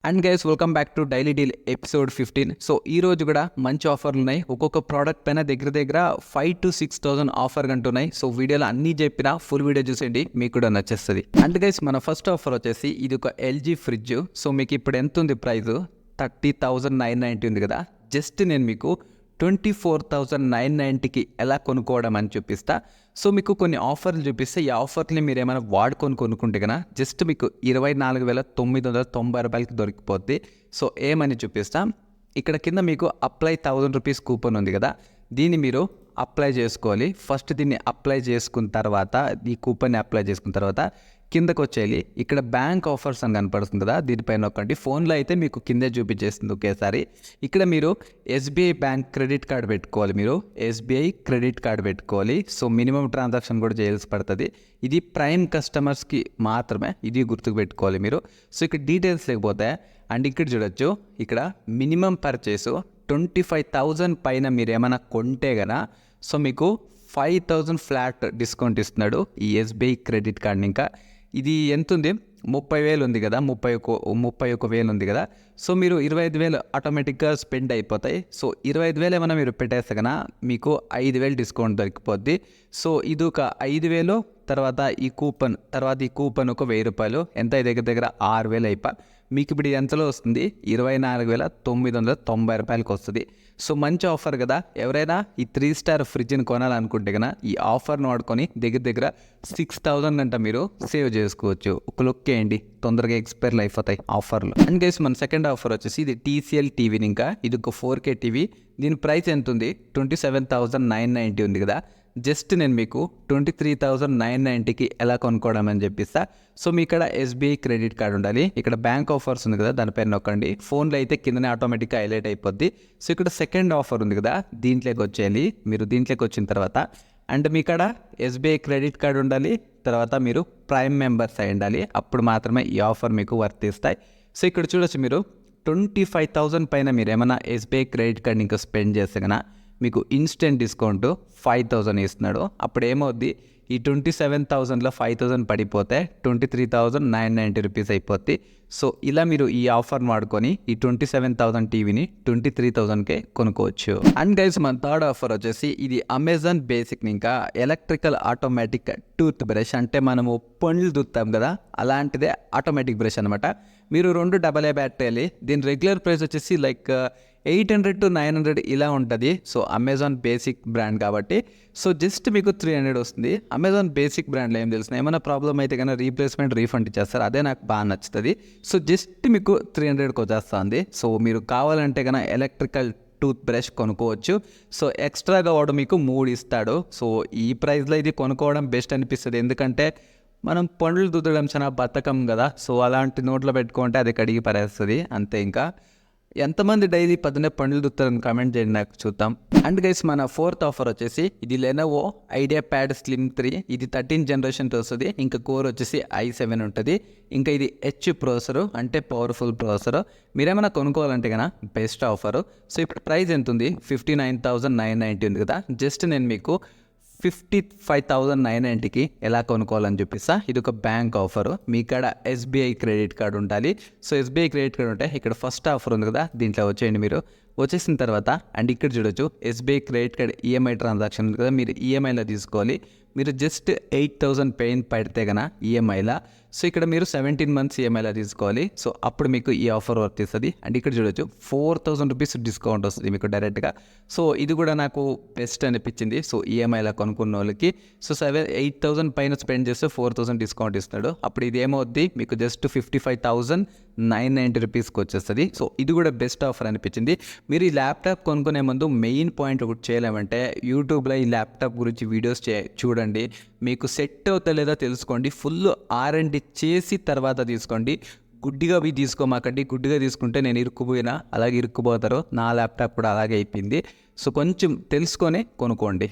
And guys welcome back to daily deal episode 15. So ఈ రోజు కూడా మంచి ఆఫర్లు ఉన్నాయి. ఒక్కొక్క ప్రోడక్ట్ పైన దగ్గర 5,000 to 6,000 ఆఫర్ అంటున్నాయి. సో వీడియోలో అన్నీ చెప్పిన ఫుల్ వీడియో చూసేయండి, మీకు కూడా నచ్చేస్తుంది. అండ్ గైస్ మన ఫస్ట్ ఆఫర్ వచ్చేసి ఇది ఒక ఎల్జీ ఫ్రిడ్జ్. సో మీకు ఇప్పుడు ఎంత ఉంది ప్రైస్? 30,990 ఉంది కదా. జస్ట్ నేను మీకు 24,990కి ఎలా కొనుక్కోవడం అని చూపిస్తా. సో మీకు కొన్ని ఆఫర్లు చూపిస్తే ఈ ఆఫర్ని మీరు ఏమైనా వాడుకొని కొనుక్కుంటే కన్నా జస్ట్ మీకు 24,990 రూపాయలకి దొరికిపోద్ది. సో ఏమని చూపిస్తా. ఇక్కడ కింద మీకు అప్లై 1,000 రూపీస్ కూపన్ ఉంది కదా, దీన్ని మీరు అప్లై చేసుకోవాలి. ఫస్ట్ దీన్ని అప్లై చేసుకున్న తర్వాత, ఈ కూపన్ని అప్లై చేసుకున్న తర్వాత కిందకు వచ్చేయాలి. ఇక్కడ బ్యాంక్ ఆఫర్స్ అని కనపడుతుంది కదా, దీనిపైన ఒకటి ఫోన్లో అయితే మీకు కిందే చూపించేస్తుంది ఒకేసారి. ఇక్కడ మీరు ఎస్బీఐ బ్యాంక్ క్రెడిట్ కార్డ్ పెట్టుకోవాలి. మీరు ఎస్బీఐ క్రెడిట్ కార్డ్ పెట్టుకోవాలి. సో మినిమం ట్రాన్సాక్షన్ కూడా చేయాల్సి పడుతుంది. ఇది ప్రైమ్ కస్టమర్స్కి మాత్రమే, ఇది గుర్తుకు పెట్టుకోవాలి మీరు. సో ఇక్కడ డీటెయిల్స్ లేకపోతే అండ్ ఇక్కడ చూడొచ్చు, ఇక్కడ మినిమం పర్చేసు 25,000 పైన మీరు ఏమైనా కొంటే గన సో మీకు 5,000 ఫ్లాట్ డిస్కౌంట్ ఇస్తున్నాడు ఈ ఎస్బీఐ క్రెడిట్ కార్డ్ని. ఇంకా ఇది ఎంత ఉంది? 30,000 ఉంది కదా, 31,000 ఉంది కదా. సో మీరు 25,000 ఆటోమేటిక్గా స్పెండ్ అయిపోతాయి. సో 25,000 ఏమైనా మీరు పెట్టేస్తే కన్నా మీకు 5,000 డిస్కౌంట్ దొరికిపోద్ది. సో ఇది ఒక 5,000 తర్వాత ఈ కూపన్ ఒక 1,000 రూపాయలు, ఎంత దగ్గర 6,000 అయిపోయి మీకు ఇప్పుడు ఎంతలో వస్తుంది? 24,990 రూపాయలకి వస్తుంది. సో మంచి ఆఫర్ కదా. ఎవరైనా ఈ 3 స్టార్ ఫ్రిడ్జ్ని కొనాలనుకుంటే కన్నా ఈ ఆఫర్ను వాడుకొని దగ్గర 6,000 గంట మీరు సేవ్ చేసుకోవచ్చు. ఒక లుక్ వేయండి, తొందరగా ఎక్స్పైర్ అయిపోతాయి ఆఫర్లు. అండ్ గైస్ మన సెకండ్ ఆఫర్ వచ్చేసి ఇది టీసీఎల్ టీవీని. ఇంకా ఇది ఒక 4K టీవీ. దీని ప్రైస్ ఎంత ఉంది? 27,990 ఉంది కదా. జస్ట్ నేను మీకు 23,990కి ఎలా కొనుక్కోవడం అని చెప్పిస్తా. సో మీ ఇక్కడ ఎస్బీఐ క్రెడిట్ కార్డ్ ఉండాలి. ఇక్కడ బ్యాంక్ ఆఫర్స్ ఉంది కదా, దానిపైన నొక్కండి. ఫోన్లో అయితే కిందనే ఆటోమేటిక్గా హైలైట్ అయిపోద్ది. సో ఇక్కడ సెకండ్ ఆఫర్ ఉంది కదా, దీంట్లోకి వచ్చేయాలి. మీరు దీంట్లోకి వచ్చిన తర్వాత అండ్ మీ ఇక్కడ ఎస్బీఐ క్రెడిట్ కార్డ్ ఉండాలి, తర్వాత మీరు ప్రైమ్ మెంబర్స్ అయి ఉండాలి. అప్పుడు మాత్రమే ఈ ఆఫర్ మీకు వర్తిస్తాయి. సో ఇక్కడ చూడొచ్చు, మీరు 25,000 పైన మీరు ఏమైనా ఎస్బీఐ క్రెడిట్ కార్డ్ ఇంకా స్పెండ్ చేస్తే కన్నా మీకు ఇన్స్టెంట్ డిస్కౌంట్ 5,000 ఇస్తున్నాడు. అప్పుడు ఏమవుద్ది? ఈ 27,000లో 5,000 పడిపోతే 23,990 రూపీస్ అయిపోద్ది. సో ఇలా మీరు ఈ ఆఫర్ని వాడుకొని ఈ 27,000 టీవీని 23,000కే కొనుక్కోవచ్చు. అండ్ గైస్ మన థర్డ్ ఆఫర్ వచ్చేసి ఇది అమెజాన్ బేసిక్. ఇంకా ఎలక్ట్రికల్ ఆటోమేటిక్ టూత్ బ్రష్, అంటే మనము పండ్లు దుత్తాం కదా, అలాంటిదే ఆటోమేటిక్ బ్రష్ అనమాట. మీరు 2 AA బ్యాటరీ. దీని రెగ్యులర్ ప్రైస్ వచ్చేసి లైక్ 800 to 900 ఇలా ఉంటుంది. సో అమెజాన్ బేసిక్ బ్రాండ్ కాబట్టి సో జస్ట్ మీకు 300 వస్తుంది. అమెజాన్ బేసిక్ బ్రాండ్లో ఏం తెలుసు, ఏమైనా ప్రాబ్లం అయితే కన్నా రీప్లేస్మెంట్ రీఫండ్ ఇచ్చేస్తారు. అదే నాకు బాగా నచ్చుతుంది. సో జస్ట్ మీకు 300కి వచ్చేస్తుంది. సో మీరు కావాలంటే కన్నా ఎలక్ట్రికల్ టూత్ బ్రష్ కొనుక్కోవచ్చు. సో ఎక్స్ట్రాగా వాడు మీకు 3 ఇస్తాడు. సో ఈ ప్రైస్లో ఇది కొనుక్కోవడం బెస్ట్ అనిపిస్తుంది. ఎందుకంటే మనం పండ్లు దుద్దడం చాలా బతకం కదా. సో అలాంటి నోట్లో పెట్టుకుంటే అది కడిగి పరేస్తుంది అంతే. ఇంకా ఎంతమంది డైలీ పొద్దున్నే పండ్లు దుత్తారని కామెంట్ చేయండి, నాకు చూద్దాం. అండ్ గైస్ మన ఫోర్త్ ఆఫర్ వచ్చేసి ఇది లెనోవో ఐడియా ప్యాడ్ స్లిమ్ 3. ఇది 13th జనరేషన్తో వస్తుంది. ఇంకా కోర్ వచ్చేసి i7 ఉంటుంది. ఇంకా ఇది హెచ్ ప్రాసెసర్, అంటే పవర్ఫుల్ ప్రాసెసర్. మీరేమైనా కొనుక్కోవాలంటే కన్నా బెస్ట్ ఆఫర్. సో ఇప్పుడు ప్రైస్ ఎంత ఉంది? 59,990 ఉంది కదా. జస్ట్ నేను మీకు 55,990కి ఎలా కొనుక్కోవాలని చూపిస్తా. ఇది ఒక బ్యాంక్ ఆఫర్. మీ కాడ ఎస్బీఐ క్రెడిట్ కార్డ్ ఉండాలి. సో ఎస్బీఐ క్రెడిట్ కార్డ్ ఉంటే ఇక్కడ ఫస్ట్ ఆఫర్ ఉంది కదా, దీంట్లో వచ్చేయండి. మీరు వచ్చేసిన తర్వాత అండ్ ఇక్కడ చూడొచ్చు SBI credit card EMI transaction ఉంది కదా, మీరు ఈఎంఐలో తీసుకోవాలి. మీరు జస్ట్ 8,000 పెయిన్ పడితే కన్నా ఈఎంఐలా. సో ఇక్కడ మీరు 17 months ఈఎంఐలా తీసుకోవాలి. సో అప్పుడు మీకు ఈ ఆఫర్ వర్తిస్తుంది. అండ్ ఇక్కడ చూడొచ్చు 4,000 రూపీస్ డిస్కౌంట్ వస్తుంది మీకు డైరెక్ట్గా. సో ఇది కూడా నాకు బెస్ట్ అనిపించింది. సో ఈఎంఐలా కొనుక్కున్న వాళ్ళకి సో 8,000 పైన స్పెండ్ చేస్తే 4,000 డిస్కౌంట్ ఇస్తాడు. అప్పుడు ఇది ఏమవుద్ది? మీకు జస్ట్ 55,990 రూపీస్కి వచ్చేస్తుంది. సో ఇది కూడా బెస్ట్ ఆఫర్ అనిపించింది. మీరు ఈ ల్యాప్టాప్ కొనుక్కునే ముందు మెయిన్ పాయింట్ ఒకటి చేయలేమంటే యూట్యూబ్లో ఈ ల్యాప్టాప్ గురించి వీడియోస్ చూడండి. మీకు సెట్ అవుతా లేదా తెలుసుకోండి. ఫుల్ R&D చేసి తర్వాత తీసుకోండి. గుడ్డిగా పోయి తీసుకోమాకండి. గుడ్డిగా తీసుకుంటే నేను ఇరుక్కుపోయినా అలాగే ఇరుక్కుపోతారు. నా ల్యాప్టాప్ కూడా అలాగే అయిపోయింది. సో కొంచెం తెలుసుకొని కొనుక్కోండి.